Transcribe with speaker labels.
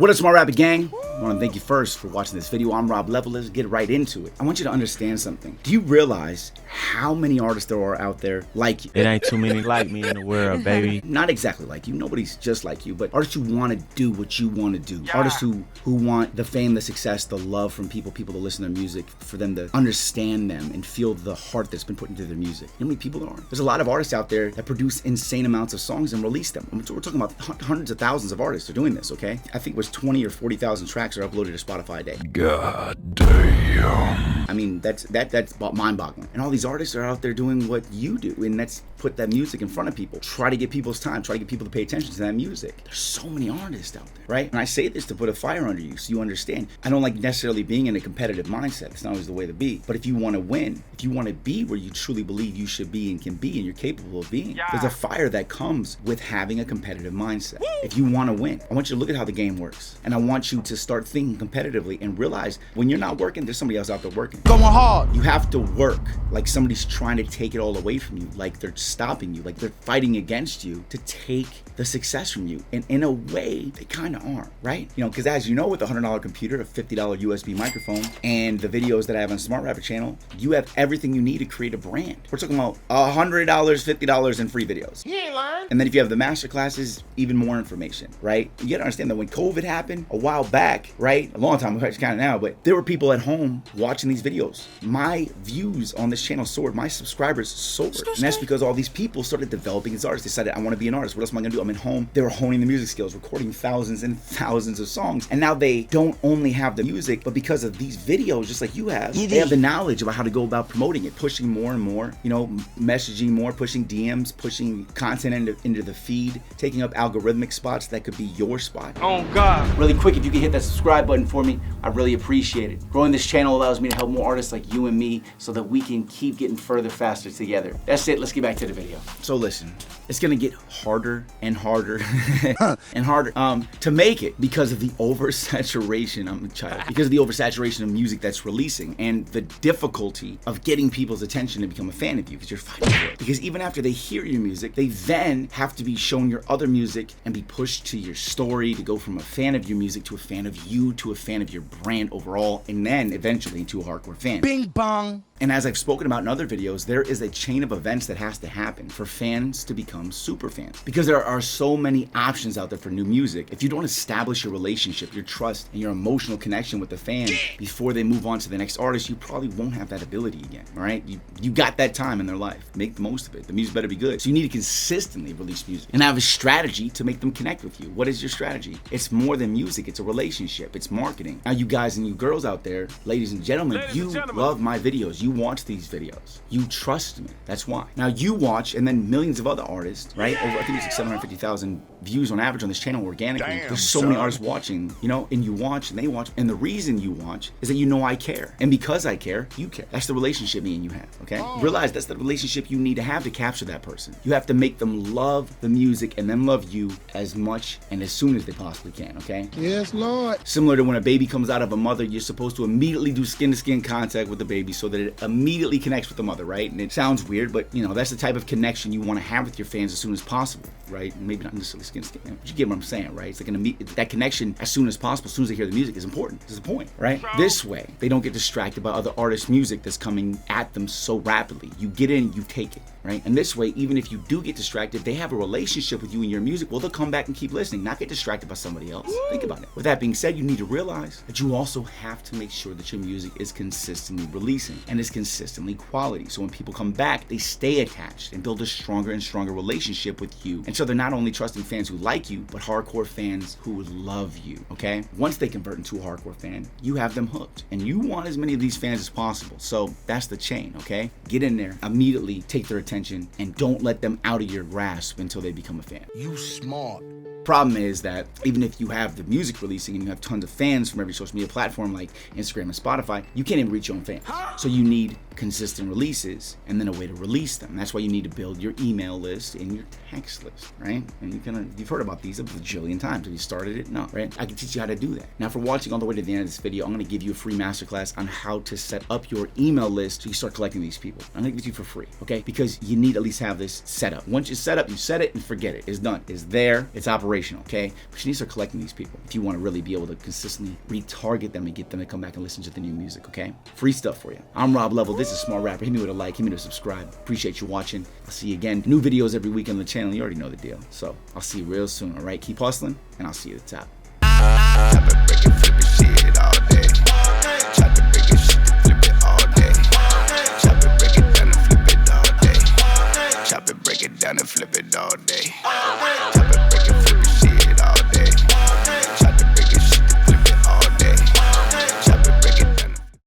Speaker 1: What up, Smart Rapper Gang? I want to thank you first for watching this video. I'm Rob Level. Let's get right into it. I want you to understand something. Do you realize how many artists there are out there like you?
Speaker 2: It ain't too many like me in the world, baby.
Speaker 1: Not exactly like you. Nobody's just like you, but artists who want to do what you want to do. Yeah. Artists who want the fame, the success, the love from people to listen to their music, for them to understand them and feel the heart that's been put into their music. You know how many people there are? There's a lot of artists out there that produce insane amounts of songs and release them. We're talking about hundreds of thousands of artists are doing this, okay? I think it was 20 or 40,000 tracks are uploaded to Spotify a day.
Speaker 3: God damn.
Speaker 1: I mean, that's mind-boggling. And all these artists are out there doing what you do, and that's put that music in front of people. Try to get people's time. Try to get people to pay attention to that music. There's so many artists out there, right? And I say this to put a fire under you so you understand. I don't like necessarily being in a competitive mindset. It's not always the way to be. But if you want to win, if you want to be where you truly believe you should be and can be and you're capable of being, there's a fire that comes with having a competitive mindset. If you want to win, I want you to look at how the game works. And I want you to start thinking competitively and realize when you're not working, there's somebody else out there working.
Speaker 3: Going hard.
Speaker 1: You have to work like somebody's trying to take it all away from you, like they're stopping you, like they're fighting against you to take the success from you. And in a way, they kind of are, right? You know, because as you know, with a $100 computer, a $50 USB microphone, and the videos that I have on Smart Rapper channel, you have everything you need to create a brand. We're talking about $100, $50 in free videos.
Speaker 3: He ain't lying.
Speaker 1: And then if you have the Masterclasses, even more information, right? You gotta understand that when COVID happened a while back, right? A long time ago, it's kind of now, but there were people at home watching these videos. My views on this channel soared. My subscribers soared. And that's because all these people started developing as artists. They decided, I want to be an artist. What else am I gonna do? I'm at home. They were honing the music skills, recording thousands and thousands of songs. And now they don't only have the music, but because of these videos, just like you have, they have the knowledge about how to go about promoting it, pushing more and more, you know, messaging more, pushing DMs, pushing content into the feed, taking up algorithmic spots that could be your spot.
Speaker 3: Oh God.
Speaker 1: Really quick, if you can hit that subscribe button for me, I really appreciate it. Growing this channel allows me to help more artists like you and me so that we can keep getting further, faster together. That's it, let's get back to the video. So listen, it's gonna get harder and harder and harder to make it because of the oversaturation, because of the oversaturation of music that's releasing and the difficulty of getting people's attention to become a fan of you because you're fighting for it. Because even after they hear your music, they then have to be shown your other music and be pushed to your story to go from a fan of your music to a fan of you to a fan of your brand overall, and then eventually into a hardcore fan.
Speaker 3: Bing bong.
Speaker 1: And as I've spoken about in other videos, there is a chain of events that has to happen for fans to become super fans. Because there are so many options out there for new music. If you don't establish your relationship, your trust, and your emotional connection with the fan before they move on to the next artist, you probably won't have that ability again, all right? You got that time in their life. Make the most of it. The music better be good. So you need to consistently release music and have a strategy to make them connect with you. What is your strategy? It's more than music. It's a relationship. It's marketing. Now, you guys and you girls out there, ladies and gentlemen, love my videos. You watch these videos. You trust me. That's why. Now you watch, and then millions of other artists, right? Over, I think it's like 750,000 views on average on this channel organically.
Speaker 3: Damn,
Speaker 1: there's so many artists watching, you know, and you watch and they watch. And the reason you watch is that you know I care. And because I care, you care. That's the relationship me and you have, okay? Realize that's the relationship you need to have to capture that person. You have to make them love the music and them love you as much and as soon as they possibly can, okay?
Speaker 3: Yes, Lord.
Speaker 1: Similar to when a baby comes out of a mother, you're supposed to immediately do skin-to-skin contact with the baby so that it immediately connects with the mother, right? And it sounds weird, but you know, that's the type of connection you want to have with your fans as soon as possible, right? And maybe not necessarily skin-to-skin, but you get what I'm saying, right? It's like that connection as soon as possible, as soon as they hear the music is important. This is the point, right? This way, they don't get distracted by other artists' music that's coming at them so rapidly. You get in, you take it, right? And this way, even if you do get distracted, they have a relationship with you and your music, well, they'll come back and keep listening, not get distracted by somebody else. Think about it. With that being said, you need to realize that you also have to make sure that your music is consistently releasing and is consistently quality. So when people come back, they stay attached and build a stronger and stronger relationship with you. And so they're not only trusting fans who like you, but hardcore fans who love you, okay? Once they convert into a hardcore fan, you have them hooked. And you want as many of these fans as possible. So that's the chain, okay? Get in there, immediately take their attention, and don't let them out of your grasp until they become a fan.
Speaker 3: You smart.
Speaker 1: Problem is that even if you have the music releasing and you have tons of fans from every social media platform like Instagram and Spotify, you can't even reach your own fans. So you need consistent releases and then a way to release them. That's why you need to build your email list and your text list, right? And you've heard about these a bajillion times. Have you started it? No, right? I can teach you how to do that. Now, for watching all the way to the end of this video, I'm gonna give you a free masterclass on how to set up your email list so you start collecting these people. I'm gonna give it to you for free, okay? Because you need to at least have this set up. Once you set up, you set it and forget it. It's done. It's there. It's operational. inspirational, okay? But you need to start collecting these people if you want to really be able to consistently retarget them and get them to come back and listen to the new music, okay? Free stuff for you. I'm Rob Level. This is Smart Rapper. Hit me with a like. Hit me with a subscribe. Appreciate you watching. I'll see you again. New videos every week on the channel. You already know the deal. So I'll see you real soon, all right? Keep hustling, and I'll see you at the top.
Speaker 4: Chop it, break it, flip it, shit all day. Chop it, break it, shit, flip it all day. Chop it, break it down and flip it all day. Chop it, break it down and flip it all day. Chop it,